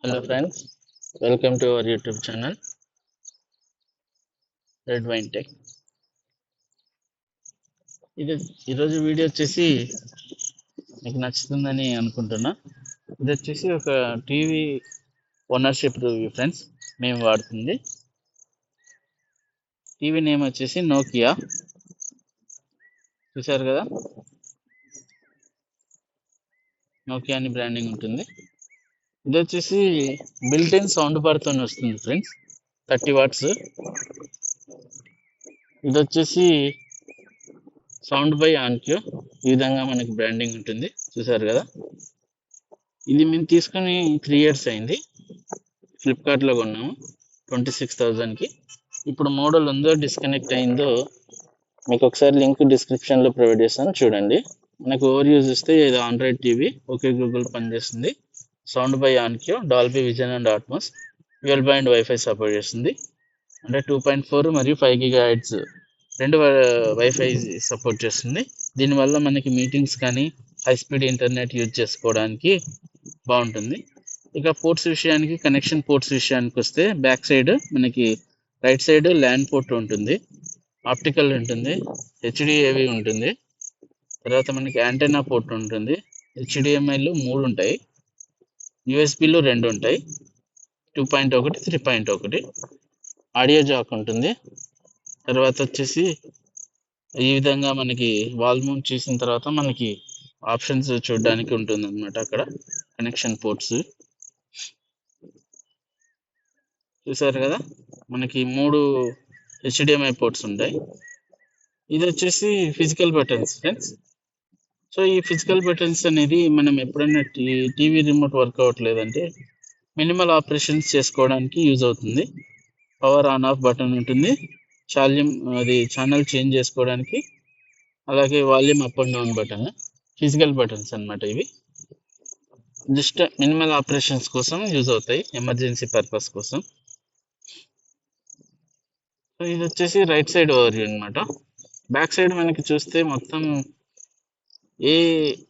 Hello friends, welcome to our YouTube channel Red Wine Tech. ఇది ఈరోజు video వచ్చేసి మీకు నచ్చుతుందని అనుకుంటున్నా. ఇది వచ్చేసి ఒక టీవీ ఓనర్షిప్ రివ్యూ ఫ్రెండ్స్. మేము వాడుతుంది టీవీ నేమ్ వచ్చేసి నోకియా. చూసారు కదా, నోకియా అని బ్రాండింగ్ ఉంటుంది. ఇది వచ్చేసి బిల్ట్ ఇన్ సౌండ్ బార్ తో వస్తుంది ఫ్రెండ్స్, 30 వాట్స్. ఇది వచ్చేసి సౌండ్ బై ఆన్క్యూ, ఈ విధంగా మనకి బ్రాండింగ్ ఉంటుంది. చూసారు కదా, ఇది మేము తీసుకుని 3 years అయింది. ఫ్లిప్కార్ట్లో కొన్నాము 26,000కి. ఇప్పుడు మోడల్ ఉందో డిస్కనెక్ట్ అయిందో మీకు ఒకసారి లింక్ డిస్క్రిప్షన్లో ప్రొవైడ్ చేస్తాను, చూడండి. మనకు ఓవర్ యూజ్ ఇస్తే ఇది ఆండ్రాయిడ్ టీవీ, ఓకే గూగుల్ పనిచేస్తుంది, sound by Onkyo, Dolby Vision and Atmos, dual band WiFi support చేస్తుంది. అంటే 2.4 మరియు 5 GHz రెండు వైఫై సపోర్ట్ చేస్తుంది. దీనివల్ల మనకి మీటింగ్స్ కానీ హై స్పీడ్ ఇంటర్నెట్ యూజ్ చేసుకోవడానికి బాగుంటుంది. ఇక పోర్ట్స్ విషయానికి, కనెక్షన్ పోర్ట్స్ విషయానికి వస్తే బ్యాక్ సైడ్ మనకి రైట్ సైడ్ ల్యాన్ పోర్ట్ ఉంటుంది, ఆప్టికల్ ఉంటుంది, హెచ్డిఏవి ఉంటుంది, తర్వాత మనకి యాంటెన్నా పోర్ట్ ఉంటుంది, హెచ్డిఎంఐలు 3 ఉంటాయి, యూఎస్బిలు 2 ఉంటాయి, 2.1, 3.1, ఆడియో జాక్ ఉంటుంది. తర్వాత వచ్చేసి ఈ విధంగా మనకి వాల్ మౌంట్ చేసిన తర్వాత మనకి ఆప్షన్స్ చూడడానికి ఉంటుంది అనమాట. అక్కడ కనెక్షన్ పోర్ట్స్ చూసారు కదా, మనకి 3 హెచ్డిఎంఐ పోర్ట్స్ ఉంటాయి. ఇది వచ్చేసి ఫిజికల్ బటన్స్ ఫ్రెండ్స్. సో ఈ ఫిజికల్ బటన్స్ అనేది మనం ఎప్పుడైనా టీవీ రిమోట్ వర్క్ అవ్వట్లేదంటే మినిమల్ ఆపరేషన్స్ చేసుకోవడానికి యూజ్ అవుతుంది. పవర్ ఆన్ ఆఫ్ బటన్ ఉంటుంది, ఛానల్ చేంజ్ చేసుకోవడానికి, అలాగే volume up and down button, physical buttons అన్నమాట. ఇవి జస్ట్ మినిమల్ ఆపరేషన్స్ కోసం యూజ్ అవుతాయి, ఎమర్జెన్సీ పర్పస్ కోసం. సో ఇది వచ్చేసి రైట్ సైడ్ ఓవర్ అనమాట. బ్యాక్ సైడ్ మనకి చూస్తే మొత్తం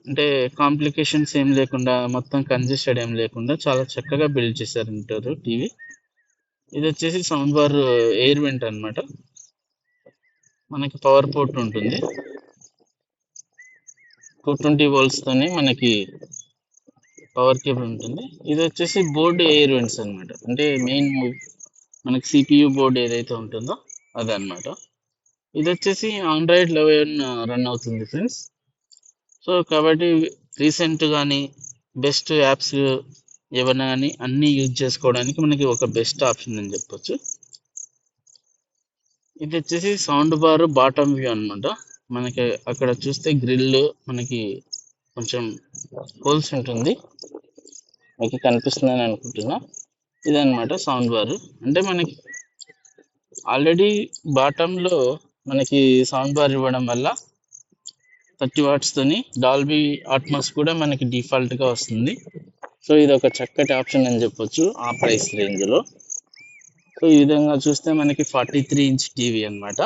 అంటే కాంప్లికేషన్స్ ఏం లేకుండా, మొత్తం కంజెస్టెడ్ ఏం లేకుండా చాలా చక్కగా బిల్డ్ చేశారంటారు టీవీ. ఇది వచ్చేసి సౌండ్ బార్ ఎయిర్ వెంట్ అనమాట. మనకి పవర్ పోర్ట్ ఉంటుంది, 220 volts తోని మనకి పవర్ కేబుల్ ఉంటుంది. ఇది వచ్చేసి బోర్డు ఎయిర్ వెంట్స్ అనమాట. అంటే మెయిన్ మనకి సిపియు బోర్డు ఏదైతే ఉంటుందో అదనమాట. ఇది వచ్చేసి ఆండ్రాయిడ్ 11 రన్ అవుతుంది ఫ్రెండ్స్. సో కాబట్టి రీసెంట్ కానీ బెస్ట్ యాప్స్ ఏమైనా కానీ అన్నీ యూజ్ చేసుకోవడానికి మనకి ఒక బెస్ట్ ఆప్షన్ అని చెప్పొచ్చు. ఇది వచ్చేసి సౌండ్ బార్ బాటమ్ వ్యూ అనమాట. మనకి అక్కడ చూస్తే గ్రిల్ మనకి కొంచెం హోల్స్ ఉంటుంది, మీకు కనిపిస్తుందని అనుకుంటున్నా. ఇదన్నమాట సౌండ్ బార్. అంటే మనకి ఆల్రెడీ బాటంలో మనకి సౌండ్ బార్ ఇవ్వడం వల్ల 30 watts తోని డాల్బీ ఆట్మాస్ కూడా మనకి డిఫాల్ట్ గా వస్తుంది. సో ఇది ఒక చక్కటి ఆప్షన్ అని చెప్పొచ్చు ఆ ప్రైస్ రేంజ్ లో. సో ఈ విధంగా చూస్తే మనకి 43 inch టీవీ అనమాట.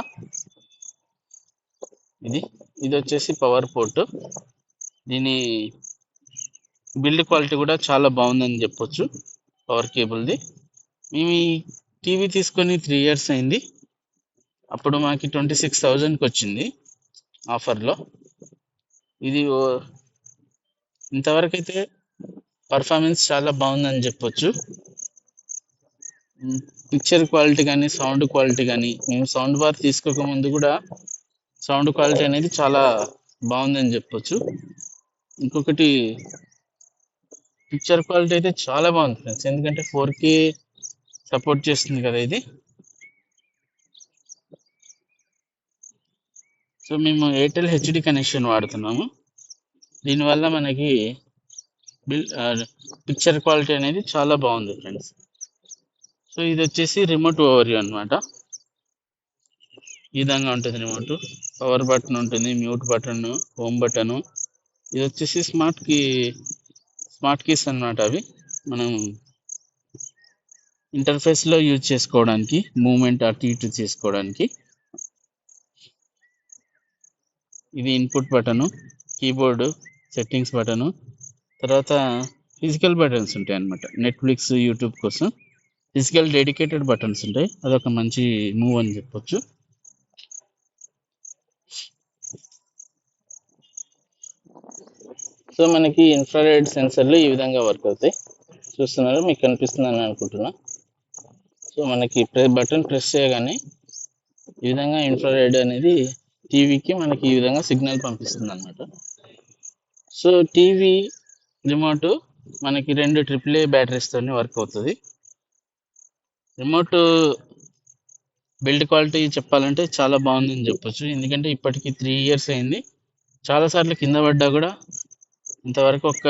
ఇది వచ్చేసి పవర్ పోర్ట్. దీని బిల్డ్ క్వాలిటీ కూడా చాలా బాగుందని చెప్పొచ్చు, పవర్ కేబుల్ది. మేము ఈ టీవీ తీసుకొని 3 years అయింది. అప్పుడు మాకు 26,000కి వచ్చింది ఆఫర్లో. ఇది ఇంతవరకు అయితే పర్ఫార్మెన్స్ చాలా బాగుందని చెప్పొచ్చు. పిక్చర్ క్వాలిటీ కానీ, సౌండ్ క్వాలిటీ కానీ, మేము సౌండ్ బార్ తీసుకోక ముందు కూడా సౌండ్ క్వాలిటీ అనేది చాలా బాగుందని చెప్పొచ్చు. ఇంకొకటి పిక్చర్ క్వాలిటీ అయితే చాలా బాగుంది ఫ్రెండ్స్, ఎందుకంటే 4K సపోర్ట్ చేస్తుంది కదా ఇది. సో మేము ఎయిర్టెల్ హెచ్డి కనెక్షన్ వాడుతున్నాము. దీనివల్ల మనకి పిక్చర్ క్వాలిటీ అనేది చాలా బాగుంది ఫ్రెండ్స్. సో ఇది వచ్చేసి రిమోట్ ఓవర్వ్యూ అనమాట. ఈ విధంగా ఉంటుంది రిమోట్. పవర్ బటన్ ఉంటుంది, మ్యూట్ బటన్, హోమ్ బటన్. ఇది వచ్చేసి స్మార్ట్ కీస్ అన్నమాట. అవి మనం ఇంటర్ఫేస్లో యూజ్ చేసుకోవడానికి, మూమెంట్ అటు ఇటు చేసుకోవడానికి. ఇది input button, keyboard, settings button, తర్వాత ఫిజికల్ బటన్స్ ఉంటాయి అన్నమాట. నెట్ఫ్లిక్స్, యూట్యూబ్ కోసం ఫిజికల్ డెడికేటెడ్ బటన్స్ ఉంటాయి. అదొక మంచి మూవ్ అని చెప్పొచ్చు. సో మనకి ఇన్ఫ్రారెడ్ సెన్సర్లు ఈ విధంగా వర్క్ అవుతాయి. చూస్తున్నారు, మీకు కనిపిస్తుందని అనుకుంటున్నా. సో మనకి బటన్ ప్రెస్ చేయగానే ఈ విధంగా ఇన్ఫ్రారెడ్ అనేది టీవీకి మనకి ఈ విధంగా సిగ్నల్ పంపిస్తుంది అనమాట. సో టీవీ రిమోట్ మనకి 2 AAA బ్యాటరీస్తో వర్క్ అవుతుంది. రిమోట్ బిల్డ్ క్వాలిటీ చెప్పాలంటే చాలా బాగుందని చెప్పొచ్చు. ఎందుకంటే ఇప్పటికి 3 years అయింది. చాలాసార్లు కింద పడ్డా కూడా ఇంతవరకు ఒక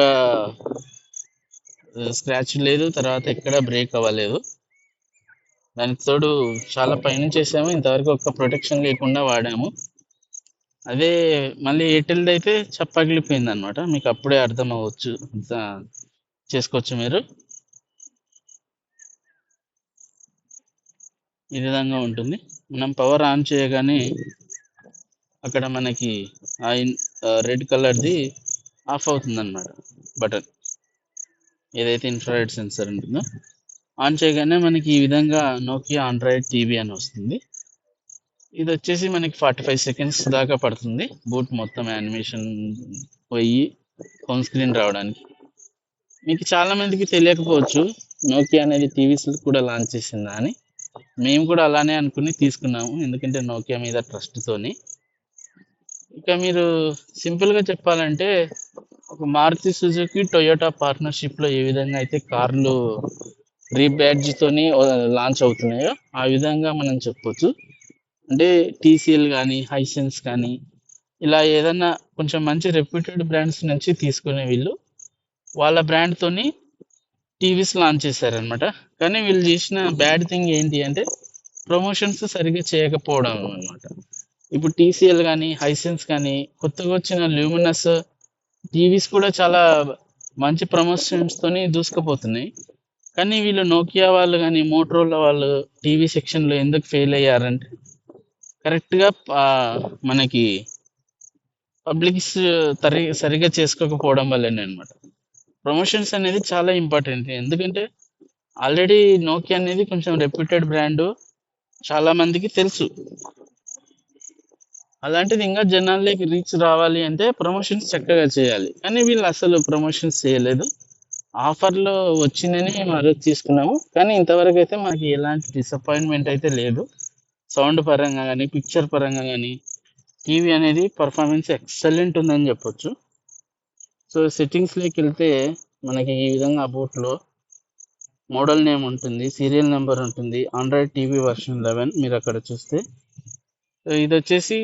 స్క్రాచ్ లేదు, తర్వాత ఎక్కడ బ్రేక్ అవ్వలేదు. దానికి తోడు చాలా పైనుంచి చేసాము, ఇంతవరకు ఒక్క ప్రొటెక్షన్ లేకుండా వాడాము. అదే మళ్ళీ ఎయిర్టెల్ది అయితే చప్పగిలిపోయింది అనమాట. మీకు అప్పుడే అర్థం అవ్వచ్చు, చేసుకోవచ్చు మీరు. ఈ విధంగా ఉంటుంది. మనం పవర్ ఆన్ చేయగానే అక్కడ మనకి రెడ్ కలర్ది ఆఫ్ అవుతుంది అనమాట బటన్, ఏదైతే ఇన్ఫ్రారెడ్ సెన్సర్ ఉంటుందో. ఆన్ చేయగానే మనకి ఈ విధంగా నోకియా ఆండ్రాయిడ్ టీవీ అని వస్తుంది. ఇది వచ్చేసి మనకి 45 seconds దాకా పడుతుంది బూట్ మొత్తం యానిమేషన్ పోయి హోమ్ స్క్రీన్ రావడానికి. మీకు చాలా మందికి తెలియకపోవచ్చు నోకియా అనేది టీవీస్ కూడా లాంచ్ చేసిందా అని. మేము కూడా అలానే అనుకుని తీసుకున్నాము, ఎందుకంటే నోకియా మీద ట్రస్ట్తోని. ఇక మీరు సింపుల్గా చెప్పాలంటే ఒక మారుతి సుజుకి టొయోటా పార్ట్నర్షిప్లో ఏ విధంగా అయితే కార్లు రీబ్యాడ్జ్తోని లాంచ్ అవుతున్నాయో ఆ విధంగా మనం చెప్పొచ్చు. అంటే టీసీఎల్ కానీ, హైసెన్స్ కానీ, ఇలా ఏదన్నా కొంచెం మంచి రెప్యూటెడ్ బ్రాండ్స్ నుంచి తీసుకునే వీళ్ళు వాళ్ళ బ్రాండ్తోని టీవీస్ లాంచ్ చేశారనమాట. కానీ వీళ్ళు చేసిన బ్యాడ్ థింగ్ ఏంటి అంటే ప్రమోషన్స్ సరిగ్గా చేయకపోవడం అనమాట. ఇప్పుడు టీసీఎల్ కానీ, హైసెన్స్ కానీ, కొత్తగా వచ్చిన ల్యూమినస్ టీవీస్ కూడా చాలా మంచి ప్రమోషన్స్తోని దూసుకుపోతున్నాయి. కానీ వీళ్ళు నోకియా వాళ్ళు కానీ, మోటరోలా వాళ్ళు టీవీ సెక్షన్లో ఎందుకు ఫెయిల్ అయ్యారంటే కరెక్ట్గా మనకి పబ్లిక్స్ సరిగ్గా చేసుకోకపోవడం వల్లనే అనమాట. ప్రమోషన్స్ అనేది చాలా ఇంపార్టెంట్. ఎందుకంటే ఆల్రెడీ నోకియా అనేది కొంచెం రెప్యూటెడ్ బ్రాండ్, చాలా మందికి తెలుసు. అలాంటిది ఇంకా జనాల్లోకి రీచ్ రావాలి అంటే ప్రమోషన్స్ చక్కగా చేయాలి. కానీ వీళ్ళు అసలు ప్రమోషన్స్ చేయలేదు. ఆఫర్లో వచ్చిందని మేము ఆ రోజు తీసుకున్నాము, కానీ ఇంతవరకు అయితే మనకి ఎలాంటి డిసప్పాయింట్మెంట్ అయితే లేదు. సౌండ్ పరంగా కానీ, పిక్చర్ పరంగా కానీ టీవీ అనేది పర్ఫార్మెన్స్ ఎక్సలెంట్ ఉందని చెప్పొచ్చు. సో సెట్టింగ్స్లోకి వెళ్తే మనకి ఈ విధంగా అబౌట్లో మోడల్ నేమ్ ఉంటుంది, సీరియల్ నెంబర్ ఉంటుంది, ఆండ్రాయిడ్ టీవీ వర్షన్ 11 మీరు అక్కడ చూస్తే. ఇది వచ్చేసి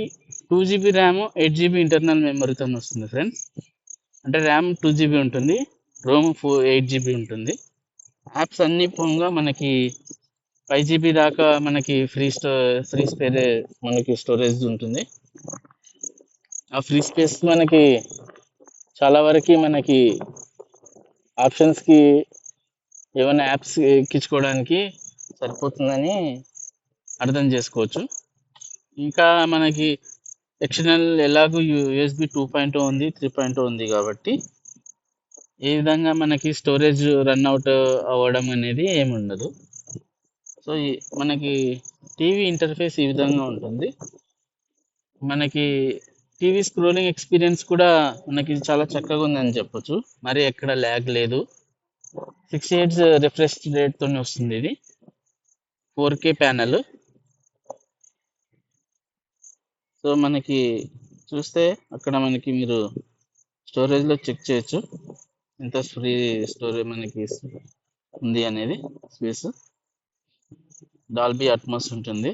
2GB ర్యామ్, 8GB ఇంటర్నల్ మెమరీతో వస్తుంది ఫ్రెండ్స్. అంటే ర్యామ్ 2GB ఉంటుంది, రోమ్ 8GB ఉంటుంది. యాప్స్ అన్ని పోగా మనకి 5GB దాకా మనకి ఫ్రీ మనకి స్టోరేజ్ ఉంటుంది. ఆ ఫ్రీ స్పేస్ మనకి చాలా వరకు మనకి ఆప్షన్స్కి ఏమైనా యాప్స్ ఎక్కించుకోవడానికి సరిపోతుందని అర్థం చేసుకోవచ్చు. ఇంకా మనకి ఎక్స్టర్నల్ ఎలాగో USB 2.0 ఉంది, 3.0 ఉంది కాబట్టి ఈ విధంగా మనకి స్టోరేజ్ రన్ అవుట్ అవ్వడం అనేది ఏమి ఉండదు. సో మనకి టీవీ ఇంటర్ఫేస్ ఈ విధంగా ఉంటుంది. మనకి టీవీ స్క్రోలింగ్ ఎక్స్పీరియన్స్ కూడా మనకి చాలా చక్కగా ఉందని చెప్పొచ్చు. మరి ఎక్కడ ల్యాగ్ లేదు. 6Hz రిఫ్రెష్ రేట్తో వస్తుంది. ఇది 4K ప్యానల్. సో మనకి చూస్తే అక్కడ మనకి మీరు స్టోరేజ్లో చెక్ చేయొచ్చు ఎంత ఫ్రీ స్టోరేజ్ మనకి ఉంది అనేది స్పేస్. డాల్బీ అట్మాస్ ఉంటుంది,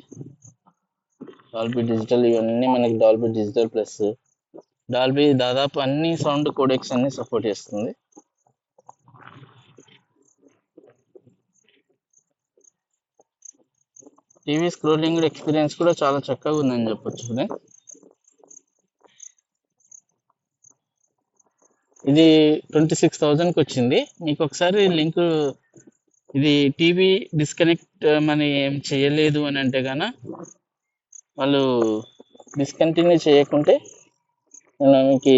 డాల్బీ డిజిటల్, ఇవన్నీ మనకి డాల్బీ డిజిటల్ ప్లస్ డాల్బీ దాదాపు అన్ని సౌండ్ కోడెక్స్ అన్ని సపోర్ట్ చేస్తుంది. టీవీ స్క్రోలింగ్ ఎక్స్పీరియన్స్ కూడా చాలా చక్కగా ఉందని చెప్పొచ్చు. ఇది 26,000కి వచ్చింది. మీకు ఒకసారి లింక్, ఇది టీవీ డిస్కనెక్ట్ మనం ఏం చేయలేదు అని అంటే కనుక వాళ్ళు డిస్కంటిన్యూ చేయకుంటే నేను మీకు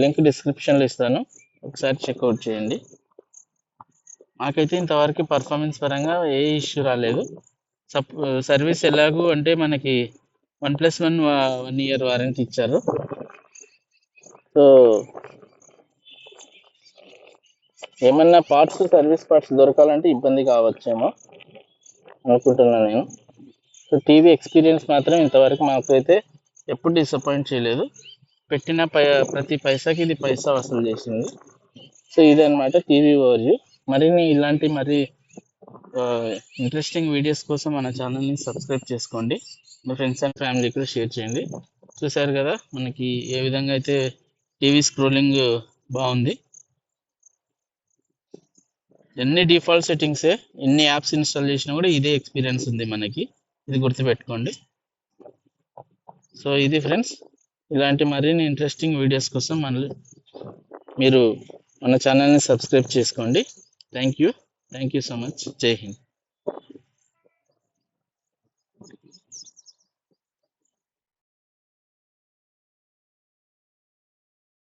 లింక్ డిస్క్రిప్షన్లో ఇస్తాను, ఒకసారి చెక్అవుట్ చేయండి. మాకైతే ఇంతవరకు పర్ఫార్మెన్స్ పరంగా ఏ ఇష్యూ రాలేదు. సర్వీస్ ఎలాగూ అంటే మనకి 1+1 1 ఇయర్ వారంటీ ఇచ్చారు. సో ఏమన్నా సర్వీస్ పార్ట్స్ దొరకాలంటే ఇబ్బంది కావచ్చేమో అనుకుంటున్నాను నేను. సో టీవీ ఎక్స్పీరియన్స్ మాత్రం ఇంతవరకు మాకైతే ఎప్పుడు డిసప్పాయింట్ చేయలేదు. పెట్టిన ప్రతి పైసాకి ఇది పైసా వసూలు చేసింది. సో ఇదన్నమాట టీవీ ఓవర్వ్యూ. మరిన్ని ఇలాంటి ఇంట్రెస్టింగ్ వీడియోస్ కోసం మన ఛానల్ని సబ్స్క్రైబ్ చేసుకోండి. మీ ఫ్రెండ్స్ అండ్ ఫ్యామిలీ కూడా షేర్ చేయండి. చూసారు కదా మనకి ఏ విధంగా అయితే టీవీ స్క్రోలింగ్ బాగుంది. ఎన్ని డిఫాల్ట్ సెట్టింగ్సే, ఎన్ని యాప్స్ ఇన్స్టాల్ చేసినా కూడా ఇదే ఎక్స్పీరియన్స్ ఉంది మనకి. ఇది గుర్తుపెట్టుకోండి. సో ఇది ఫ్రెండ్స్, ఇలాంటి మరిన్ని ఇంట్రెస్టింగ్ వీడియోస్ కోసం మీరు మన ఛానల్ని సబ్స్క్రైబ్ చేసుకోండి. Thank you so much. జై హింద్.